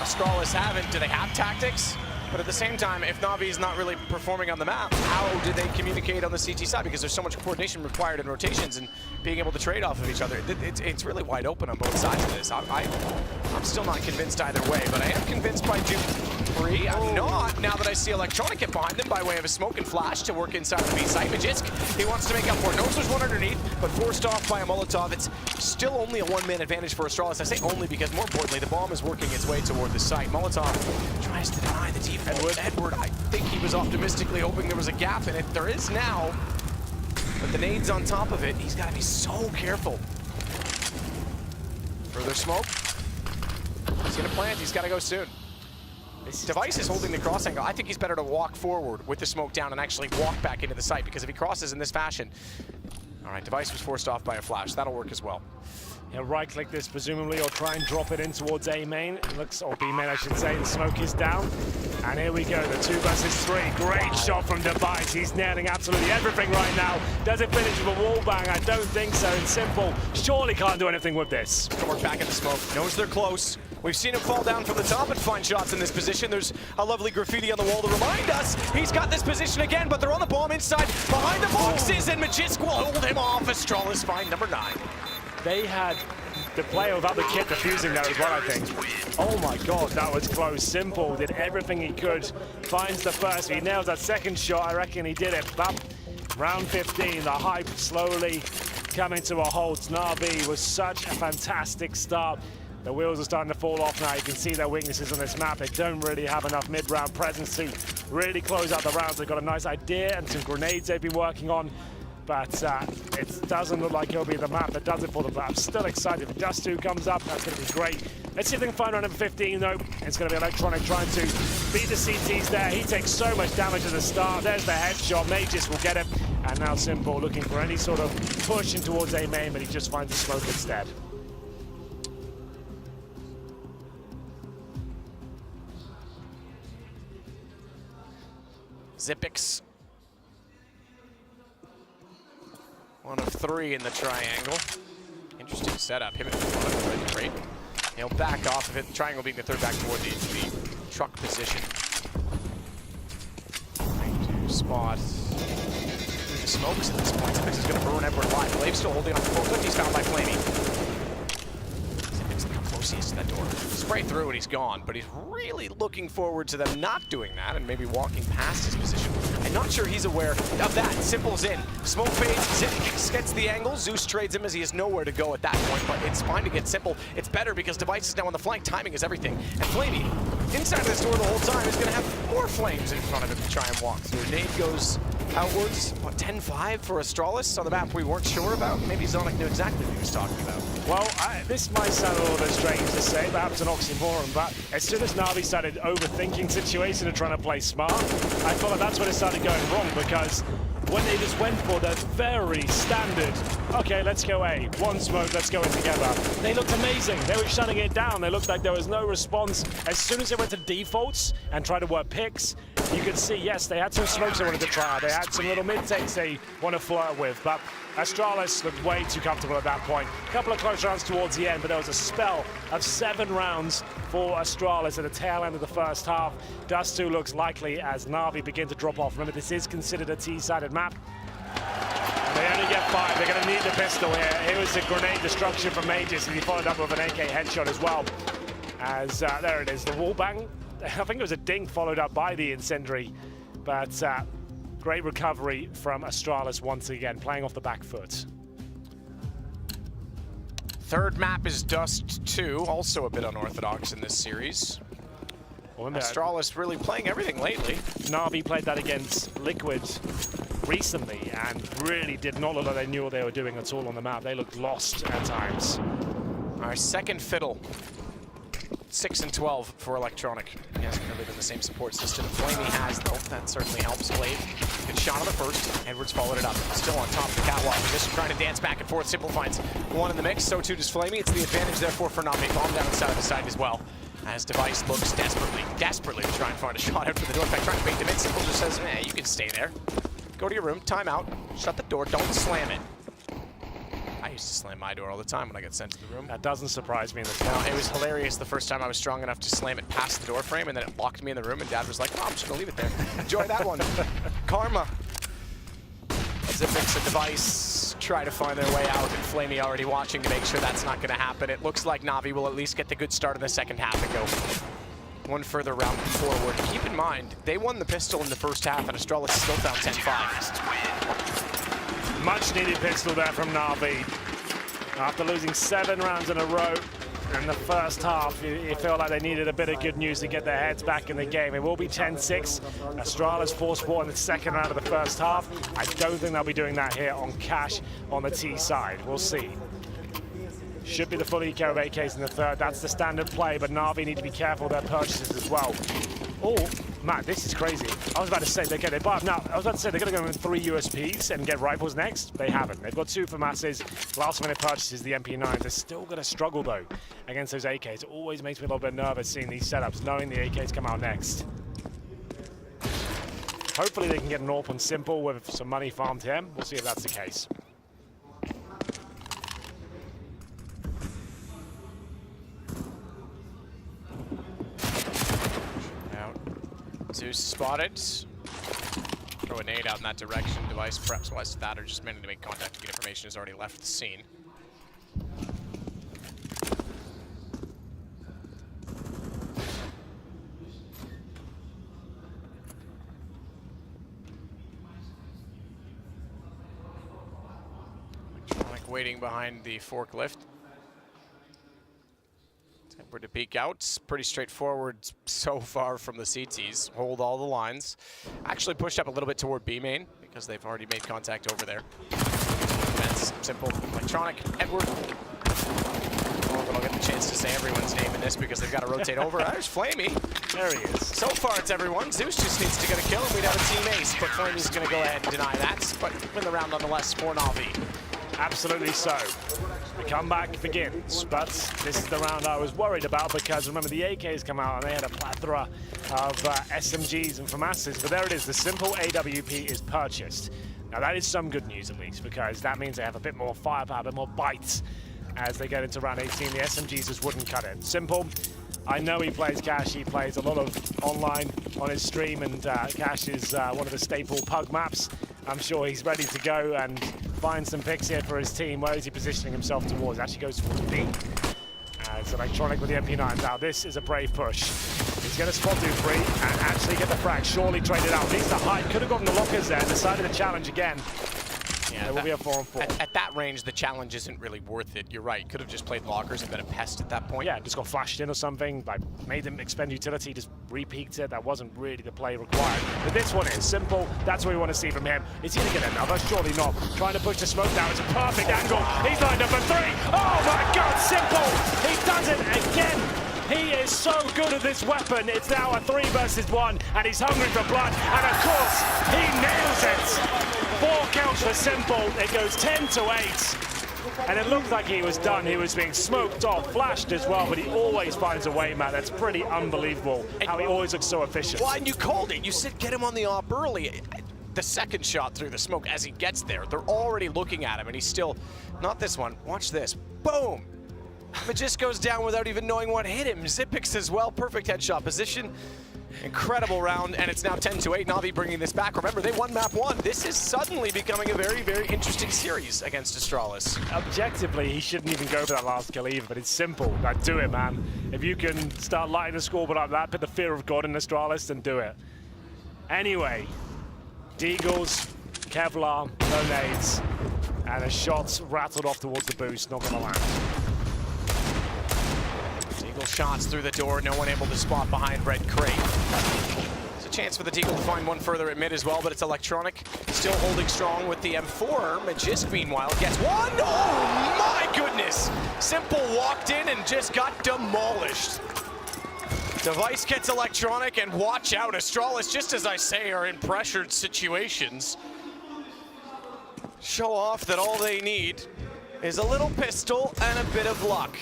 Astralis haven't. Do they have tactics? But at the same time, if Navi is not really performing on the map, how do they communicate on the CT side? Because there's so much coordination required in rotations and being able to trade off of each other. It's really wide open on both sides of this. I'm still not convinced either way, but I am convinced by Dupree. I'm not, now that I see Electronic get behind them by way of a smoke and flash to work inside of the B site. Majitsk, he wants to make up for it. Knows there's one underneath, but forced off by a Molotov. It's still only a 1-man advantage for Astralis. I say only because, more importantly, the bomb is working its way toward the site. Molotov tries to deny the default. Edward, I think he was optimistically hoping there was a gap in it. There is now, but the nade's on top of it. He's got to be so careful. Further smoke. He's going to plant. He's got to go soon. Device is holding the cross angle. I think he's better to walk forward with the smoke down and actually walk back into the site, because if he crosses in this fashion... All right, Device was forced off by a flash. That'll work as well. He'll right-click this, presumably, or try and drop it in towards A main. It looks, or B main, I should say. The smoke is down. And here we go, the 2 versus 3. Great shot from Device. He's nailing absolutely everything right now. Does it finish with a wall bang? I don't think so. It's simple. Surely can't do anything with this. Work back in the smoke. Knows they're close. We've seen him fall down from the top and find shots in this position. There's a lovely graffiti on the wall to remind us he's got this position again, but they're on the bomb inside behind the boxes, and Magisk will hold him off. Astralis find number 9. They had the player without the kit defusing there as well, I think. Oh my god, that was close. Simple did everything he could. Finds the first. He nails that second shot. I reckon he did it. But round 15, the hype slowly coming to a halt. Navi was such a fantastic start. The wheels are starting to fall off now. You can see their weaknesses on this map. They don't really have enough mid-round presence to really close out the rounds. They've got a nice idea and some grenades they've been working on. But it doesn't look like it'll be the map that does it for them. But I'm still excited. If Dust 2 comes up, that's going to be great. Let's see if they can find round number 15, though. It's going to be Electronic trying to beat the CTs there. He takes so much damage at the start. There's the headshot. Mages will get it. And now Simple looking for any sort of push in towards A main, but he just finds the smoke instead. Zipix. 1 of 3 in the triangle. Interesting setup. Him in front, great. He'll back off of it. The triangle being the third back toward the truck position. Trying to spot through the smokes at this point. Zipix is going to burn Edward alive. Blave's still holding on to full clip. He's found by Flamey. Zipix, look how close he is to that door. Spray through and he's gone, but he's really looking forward to them not doing that and maybe walking past his position. I'm not sure he's aware of that. Simple's in. Smoke fades. Zipix gets the angle. Zeus trades him as he has nowhere to go at that point, but it's fine to get Simple. It's better because Device is now on the flank. Timing is everything. And Flamey, inside of this door the whole time, is going to have more flames in front of him to try and walk through. Nade goes outwards. What, 10-5 for Astralis on the map we weren't sure about? Maybe Zonic knew exactly what he was talking about. Well, this might sound a little bit strange to say, perhaps an oxymoron, but as soon as Navi started overthinking situations and trying to play smart, I felt like that's when it started going wrong, because when they just went for the very standard, okay, let's go A, one smoke, let's go in together. They looked amazing. They were shutting it down. They looked like there was no response. As soon as they went to defaults and tried to work picks, you could see, yes, they had some smokes they wanted to try out. They had some little mid-takes they want to flirt with, but Astralis looked way too comfortable at that point. A couple of close rounds towards the end, but there was a spell of 7 rounds for Astralis at the tail end of the first half. Dust 2 looks likely as Navi begin to drop off. Remember, this is considered a T-sided map. They only get 5. They're going to need the pistol here. Here was the grenade destruction from Mages, and he followed up with an AK headshot as well. As there it is, the wall bang. I think it was a ding followed up by the incendiary, but great recovery from Astralis once again, playing off the back foot. Third map is Dust 2, also a bit unorthodox in this series. Astralis really playing everything lately. Navi played that against Liquid recently and really did not look like they knew what they were doing at all on the map. They looked lost at times. Our second fiddle. 6 and 12 for Electronic. He hasn't really been the same support system. Flamey has, though. That certainly helps. Blade, good shot on the first. Edwards followed it up. Still on top of the catwalk position, trying to dance back and forth. Simple finds one in the mix. So too does Flamey. It's the advantage, therefore, for Navi. Bomb down inside of the side as well. As Device looks desperately to try and find a shot out for the door. In fact, trying to bait them in. Simple just says, you can stay there. Go to your room, time out, shut the door, don't slam it. I used to slam my door all the time when I got sent to the room. That doesn't surprise me in this No, it was hilarious the first time I was strong enough to slam it past the door frame, and then it locked me in the room, and Dad was like, oh, I'm just gonna leave it there. Enjoy that one. Karma. Zipix and Device try to find their way out, and Flamey already watching to make sure that's not gonna happen. It looks like Navi will at least get the good start in the second half and go one further round forward. Keep in mind, they won the pistol in the first half, and Astralis still found 10-5. Much needed pistol there from Navi. After losing 7 rounds in a row in the first half, you feel like they needed a bit of good news to get their heads back in the game. It will be 10-6. Astralis 4-4 in the second round of the first half. I don't think they'll be doing that here on Cash on the T side. We'll see. Should be the full eco of AKs in the third. That's the standard play, but Navi need to be careful of their purchases as well. Oh, man, this is crazy. I was about to say, they buy up now. I was about to say they're going to go in 3 USPs and get rifles next. They haven't. They've got 2 for masses. Last minute purchases, the MP9s. They're still going to struggle, though, against those AKs. It always makes me a little bit nervous seeing these setups, knowing the AKs come out next. Hopefully they can get an AWP on Simple with some money farmed here. We'll see if that's the case. Out. Zeus spotted. Throw a nade out in that direction. Device perhaps west of that, or just managing to make contact to get information, has already left the scene. Electronic waiting behind the forklift. We're to peek out. It's pretty straightforward so far from the CTs. Hold all the lines. Actually pushed up a little bit toward B main because they've already made contact over there. That's Simple. Electronic. Edward. Oh, but I'll get the chance to say everyone's name in this because they've got to rotate over. There's Flamey. There he is. So far it's everyone. Zeus just needs to get a kill and we'd have a team ace, but Flamey's going to go ahead and deny that. But win the round nonetheless for Navi. Absolutely so. The comeback begins, but this is the round I was worried about because remember the AKs come out and they had a plethora of SMGs and FAMASs, but there it is, the Simple AWP is purchased. Now that is some good news at least because that means they have a bit more firepower, a bit more bites as they get into round 18. The SMGs just wouldn't cut it. Simple, I know he plays Cash, he plays a lot of online on his stream, and Cash is one of the staple pug maps. I'm sure he's ready to go and find some picks here for his team. Where is he positioning himself towards? Actually goes towards B. It's Electronic with the MP9. Now this is a brave push. He's going to spot Dupree and actually get the frag. Surely traded out. Needs to hide. Could have gotten the lockers there. Decided to challenge again. Yeah, there will be a 4-on-4. At that range, the challenge isn't really worth it. You're right. Could have just played lockers and been a pest at that point. Yeah, just got flashed in or something. Like, made them expend utility, just re-peeked it. That wasn't really the play required. But this one is Simple. That's what we want to see from him. Is he going to get another? Surely not. Trying to push the smoke down. It's a perfect angle. He's lined up for 3. Oh my God, Simple! He does it again. He is so good at this weapon. It's now a 3 versus 1, and he's hungry for blood. And of course, he nails it. 4 kills for Simple. It goes 10-8. And it looked like he was done. He was being smoked off, flashed as well, but he always finds a way, Matt. That's pretty unbelievable how he always looks so efficient. Well, and you called it. You said get him on the op early. The second shot through the smoke, as he gets there, they're already looking at him, and he's still, not this one. Watch this. Boom. It just goes down without even knowing what hit him. Zipix as well, perfect headshot position. Incredible round, and it's now 10-8. Navi bringing this back. Remember, they won map 1. This is suddenly becoming a very, very interesting series against Astralis. Objectively, he shouldn't even go for that last kill either, but it's Simple. Like, do it, man. If you can start lighting the scoreboard up that, put the fear of God in Astralis, then do it. Anyway, Deagles, Kevlar, no nades, and the shots rattled off towards the boost, not gonna land. Deagle shots through the door, no one able to spot behind Red Crate. There's a chance for the Deagle to find one further at mid as well, but it's Electronic still holding strong with the M4. Magisk, meanwhile, gets one. Oh my goodness! Simple walked in and just got demolished. Device gets Electronic, and watch out, Astralis, just as I say, are in pressured situations. Show off that all they need is a little pistol and a bit of luck.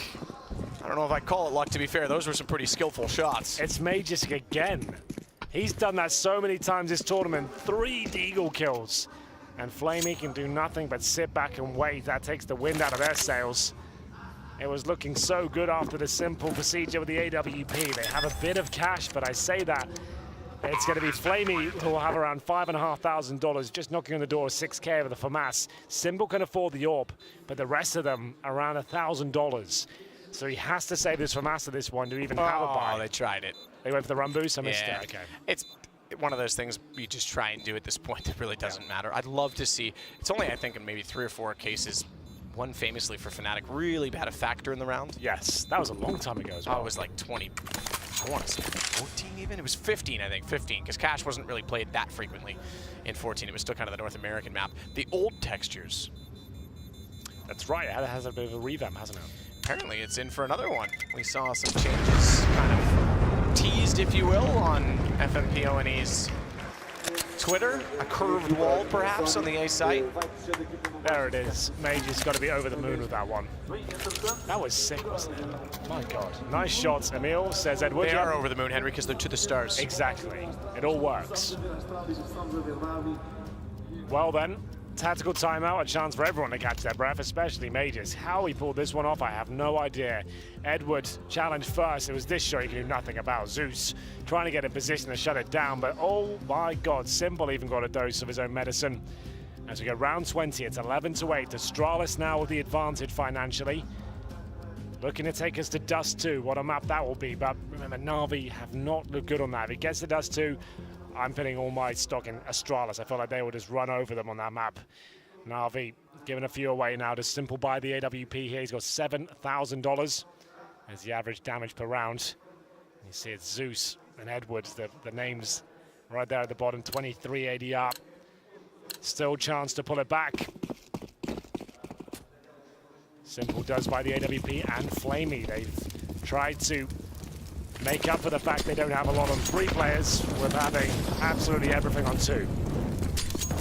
I don't know if I call it luck, to be fair. Those were some pretty skillful shots. It's Magisk again. He's done that so many times this tournament. 3 Deagle kills. And Flamey can do nothing but sit back and wait. That takes the wind out of their sails. It was looking so good after the Simple procedure with the AWP. They have a bit of cash, but I say that it's going to be Flamey who will have around $5,500, just knocking on the door of 6K with the FAMAS. Simple can afford the AWP, but the rest of them around $1,000. So he has to save this FAMAS of this one to even have a buy. Oh, they tried it. They went for the run boost? I missed Yeah. it. Okay. It's one of those things you just try and do at this point that really doesn't matter. I'd love to see, it's only I think in maybe 3 or 4 cases, one famously for Fnatic really had a factor in the round. Yes, that was a long time ago as well. Oh, it was like 20, I want to say 14 even? It was 15, I think, 15, because Cash wasn't really played that frequently in 14. It was still kind of the North American map. The old textures. That's right, it has a bit of a revamp, hasn't it? Apparently it's in for another one. We saw some changes kind of teased, if you will, on FMPONE's Twitter, a curved wall perhaps on the A site. There it is. Mage has got to be over the moon with that one. That was sick, wasn't it? My God. Nice shots, Emil, says Edward. They are over the moon, Henry, because they're to the stars. Exactly. It all works. Well then, tactical timeout, a chance for everyone to catch their breath, especially Mages. How he pulled this one off, I have no idea. Edward challenged first. It was this show he could do nothing about. Zeus trying to get in position to shut it down, but oh my God, Simple even got a dose of his own medicine. As we go round 20, it's 11-8. Astralis now with the advantage financially. Looking to take us to Dust 2. What a map that will be, but remember, Navi have not looked good on that. If it gets to Dust 2, I'm putting all my stock in Astralis. I feel like they will just run over them on that map. Navi giving a few away now to Simple by the AWP here. He's got $7,000 as the average damage per round. You see it's Zeus and Edwards, the names right there at the bottom, 23 ADR. Still chance to pull it back. Simple does by the AWP and Flamey. They've tried to make up for the fact they don't have a lot on 3 players with having absolutely everything on 2.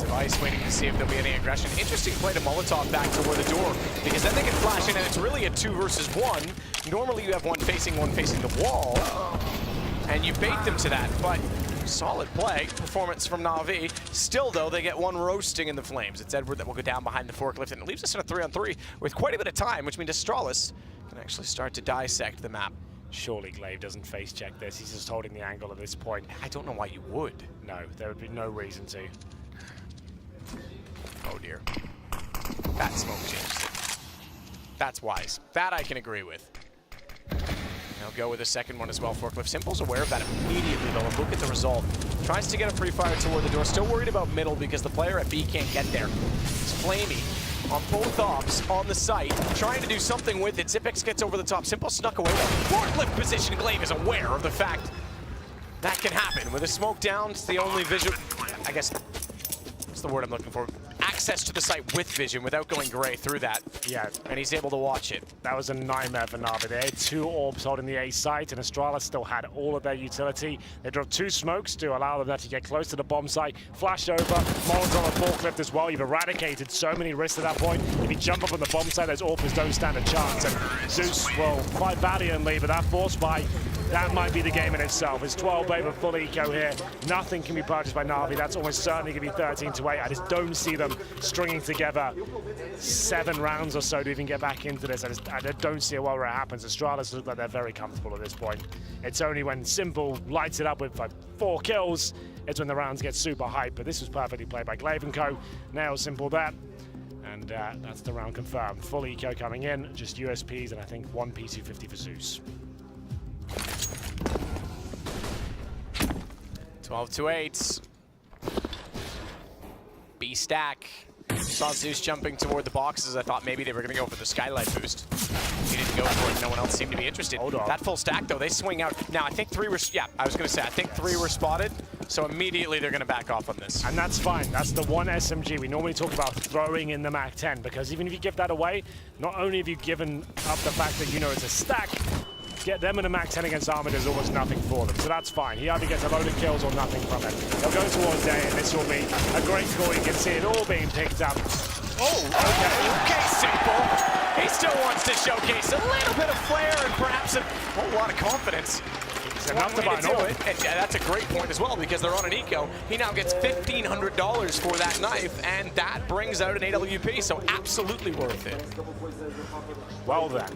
Device waiting to see if there'll be any aggression. Interesting play to Molotov back toward the door, because then they can flash in and it's really a 2 versus 1. Normally you have one facing the wall, and you bait them to that, but solid play, performance from Navi. Still though, they get one roasting in the flames. It's Edward that will go down behind the forklift, and it leaves us in a 3-on-3 with quite a bit of time, which means Astralis can actually start to dissect the map. Surely Glaive doesn't face check this. He's just holding the angle at this point. I don't know why you would. No, there would be no reason to. Oh dear. That smoke changed it. That's wise. That I can agree with. They'll go with a second one as well. Forklift. Simple's aware of that immediately though, and look at the result. Tries to get a pre-fire toward the door. Still worried about middle because the player at B can't get there. It's Flamey on both ops on the site, trying to do something with it. Zipex gets over the top. Simple snuck away. Forklift position. Glaive is aware of the fact that can happen. With a smoke down, it's the only vision. I guess, what's the word I'm looking for? Access to the site with vision without going gray through that. Yeah. And he's able to watch it. That was a nightmare for Navi. They had 2 orbs holding the A site, and Astralis still had all of their utility. They dropped 2 smokes to allow them to get close to the bomb site. Flash over, Molotov on the forklift as well. You've eradicated so many risks at that point. If you jump up on the bomb site, those AWPers don't stand a chance. And Zeus will fight valiantly, but that force buy, that might be the game in itself. It's 12-8 with full eco here. Nothing can be purchased by Navi. That's almost certainly going to be 13-8. I just don't see them stringing together 7 rounds or so to even get back into this. I don't see it where it happens. Astralis look like they're very comfortable at this point. It's only when Simple lights it up with like 4 kills, it's when the rounds get super hyped. But this was perfectly played by Glaive & Co. Nails Simple that. And that's the round confirmed. Full eco coming in, just USPs, and I think 1 P250 for Zeus. 12-8. B stack. Saw Zeus jumping toward the boxes. I thought maybe they were going to go for the skylight boost. He didn't go for it. No one else seemed to be interested. Hold on. That full stack, though, they swing out. Now, I think 3 were... Yeah, I was going to say, I think 3 were spotted. So immediately they're going to back off on this. And that's fine. That's the one SMG. We normally talk about throwing in the MAC-10, because even if you give that away, not only have you given up the fact that you know it's a stack, get them in a MAC-10 against Armored is almost nothing for them. So that's fine. He either gets a load of kills or nothing from it. They'll go towards A, and this will be a great score. You can see it all being picked up. Oh, okay, Simple. He still wants to showcase a little bit of flair and perhaps a whole lot of confidence. Enough to buy an AWP. And that's a great point as well, because they're on an eco. He now gets $1,500 for that knife, and that brings out an AWP, so absolutely worth it. Well then.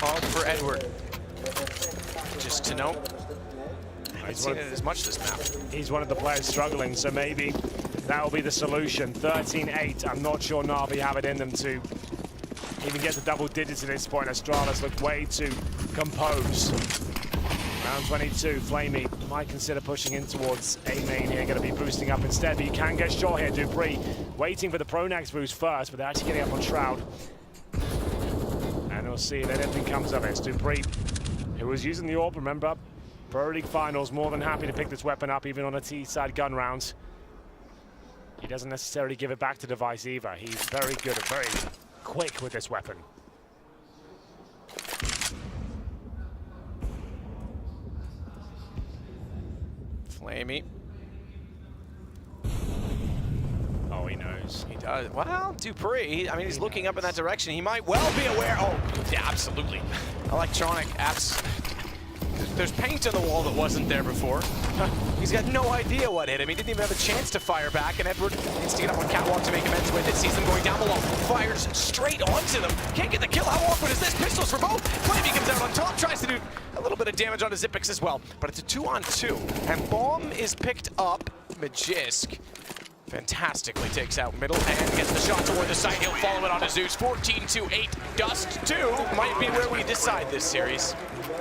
Hog for Edward. Just to note, I haven't seen it as much this map. He's one of the players struggling, so maybe that will be the solution. 13-8. I'm not sure Navi have it in them to even get to double digits at this point. Astralis look way too composed. Round 22, Flamey might consider pushing in towards A main here, going to be boosting up instead, but you can get shot here. Dupree waiting for the Pronax boost first, but they're actually getting up on Shroud. And we'll see if anything comes of it. It's Dupree, who was using the AWP, remember, Pro League Finals, more than happy to pick this weapon up, even on a T-side gun round. He doesn't necessarily give it back to Device either. He's very good and very quick with this weapon. Flamey. knows. He does. Well, Dupree, I mean, he's looking up in that direction. He might well be aware. Oh, yeah, absolutely. Electronic apps. There's paint on the wall that wasn't there before. He's got no idea what hit him. He didn't even have a chance to fire back, and Edward needs to get up on catwalk to make amends with it. Sees them going down below. Fires straight onto them. Can't get the kill. How awkward is this? Pistols for both. Flamey comes out on top, tries to do a little bit of damage onto Xyp9x as well. But it's a 2-on-2, and Bomb is picked up. Magisk fantastically takes out middle and gets the shot toward the site. He'll follow it onto Zeus. 14-8. Dust 2 might be where we decide this series.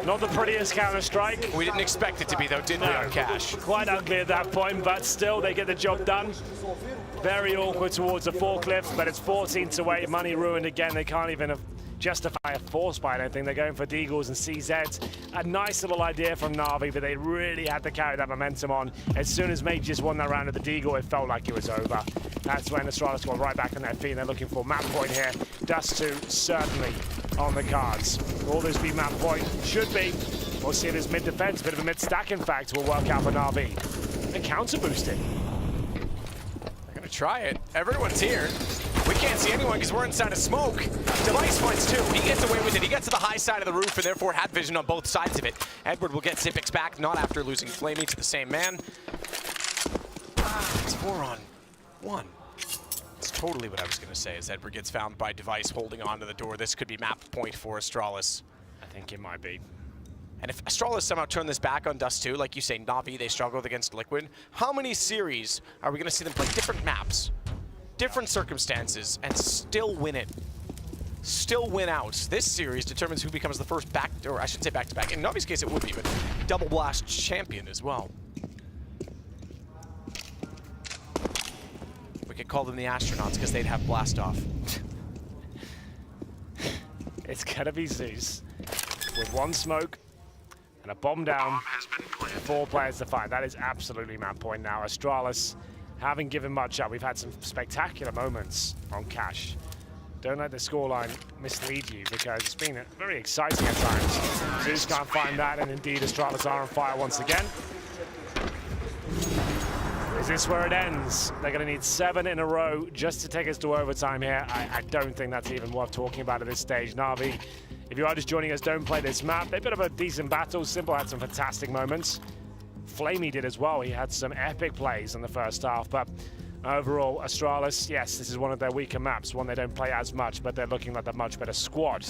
Not the prettiest Counter-Strike. We didn't expect it to be, though, did we, on Cash? Quite ugly at that point, but still they get the job done. Very awkward towards the forklift, but it's 14-8. Money ruined again. They can't even justify a force buy, I don't think. They're going for Deagles and CZ. A nice little idea from Navi, but they really had to carry that momentum on. As soon as Mage just won that round of the Deagle, it felt like it was over. That's when Astralis got right back on their feet, and they're looking for map point here. Dust 2 certainly on the cards. Will this be map point? Should be. We'll see this mid defense, bit of a mid stack in fact, will work out for Navi. They're counter boosting. They're gonna try it. Everyone's here. We can't see anyone because we're inside of smoke. Device finds 2. He gets away with it. He gets to the high side of the roof and therefore had vision on both sides of it. Edward will get Xyp9x back, not after losing Flamey to the same man. It's 4-on-1. That's totally what I was going to say, as Edward gets found by Device holding onto the door. This could be map point for Astralis. I think it might be. And if Astralis somehow turn this back on Dust 2, like you say, Navi, they struggled against Liquid, how many series are we going to see them play different maps, different circumstances, and still win it? Still win out. This series determines who becomes the first back, or I should say back-to-back. In Navi's case, it would be, but double blast champion as well. We could call them the astronauts because they'd have blast off. It's gonna be Zeus with 1 smoke and a bomb down. 4 players to fight. That is absolutely map point now. Astralis haven't given much up. We've had some spectacular moments on Cash. Don't let the scoreline mislead you, because it's been very exciting at times. Zeus can't find that, and indeed Astralis are on fire once again. Is this where it ends? They're going to need 7 in a row just to take us to overtime here. I don't think that's even worth talking about at this stage. Navi, if you are just joining us, don't play this map. They've been a bit of a decent battle. Simple had some fantastic moments. Flamey did as well. He had some epic plays in the first half, but overall, Astralis, yes, this is one of their weaker maps, one they don't play as much, but they're looking like a much better squad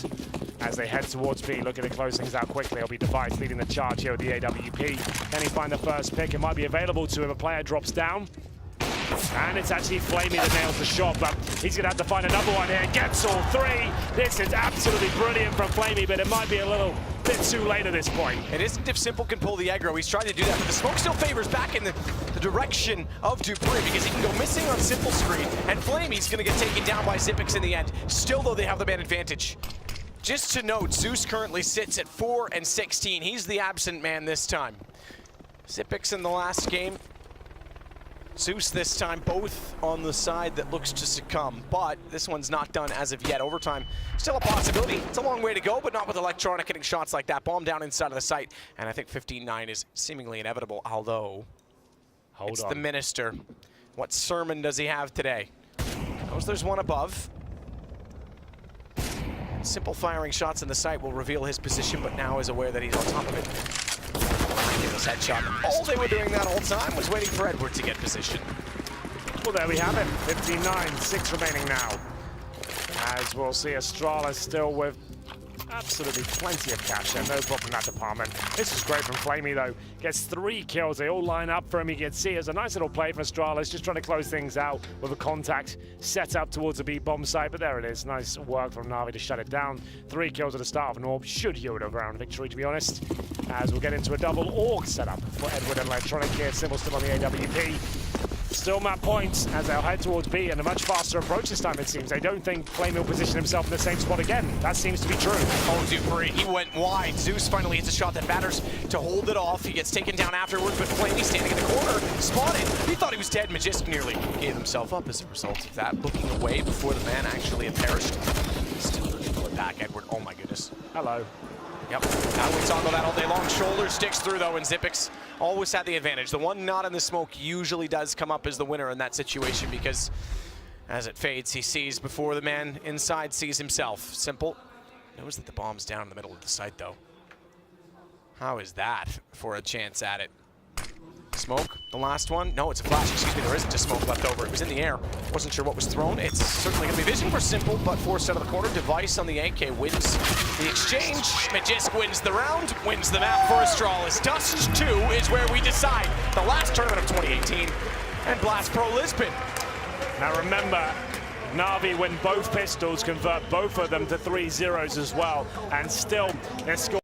as they head towards B. Looking to close things out quickly. It'll be Device leading the charge here with the AWP. Can he find the first pick? It might be available to him. A player drops down. And it's actually Flamey that nails the shot, but he's going to have to find another one here. Gets all 3. This is absolutely brilliant from Flamey, but it might be a little bit too late at this point. It isn't if Simple can pull the aggro. He's trying to do that, but the smoke still favors back in the direction of Dupree, because he can go missing on Simple screen, and Flamey's going to get taken down by Xyp9x in the end. Still, though, they have the man advantage. Just to note, Zeus currently sits at 4-16. He's the absent man this time. Xyp9x in the last game. Zeus this time, both on the side that looks to succumb, but this one's not done as of yet. Overtime, still a possibility. It's a long way to go, but not with Electronic hitting shots like that. Bomb down inside of the site, and I think 15-9 is seemingly inevitable, although it's the Minister. What sermon does he have today? Knows there's one above. Simple firing shots in the site will reveal his position, but now is aware that he's on top of it. This headshot. All they were doing that whole time was waiting for Edward to get position. Well, there we have it. 15-9, 6 remaining now. As we'll see Astralis still with absolutely plenty of cash there. No problem in that department. This is great from Flamey, though. Gets 3 kills. They all line up for him. You can see it's a nice little play from Astralis, just trying to close things out with a contact set up towards the B bomb site. But there it is. Nice work from Navi to shut it down. 3 kills at the start of an orb should yield a round victory, to be honest. As we'll get into a double org setup for Edward and Electronic here. Simple still on the AWP. Still map points as they'll head towards B, and a much faster approach this time, it seems. They don't think Flamey will position himself in the same spot again. That seems to be true. Oh, Dupree, he went wide. Zeus finally hits a shot that matters to hold it off. He gets taken down afterwards, but Flamey standing in the corner, spotted. He thought he was dead. Magisk nearly gave himself up as a result of that, looking away before the man actually had perished. Still doesn't pull it back, Edward. Oh my goodness. Hello. Yep, now we talk about that all day long. Shoulder sticks through, though, and Xyp9x always had the advantage. The one not in the smoke usually does come up as the winner in that situation, because As it fades, he sees before the man inside sees himself. Simple. Knows that the bomb's down in the middle of the site, though. How is that for a chance at it? Smoke, the last one. No, it's a flash. Excuse me, there isn't a smoke left over. It was in the air. Wasn't sure what was thrown. It's certainly going to be vision for Simple, but forced out of the corner. Device on the AK wins the exchange. Magisk wins the round, wins the map for Astralis. Dust 2 is where we decide the last tournament of 2018 and Blast Pro Lisbon. Now remember, Navi win both pistols, convert both of them to 3-0s as well, and still their score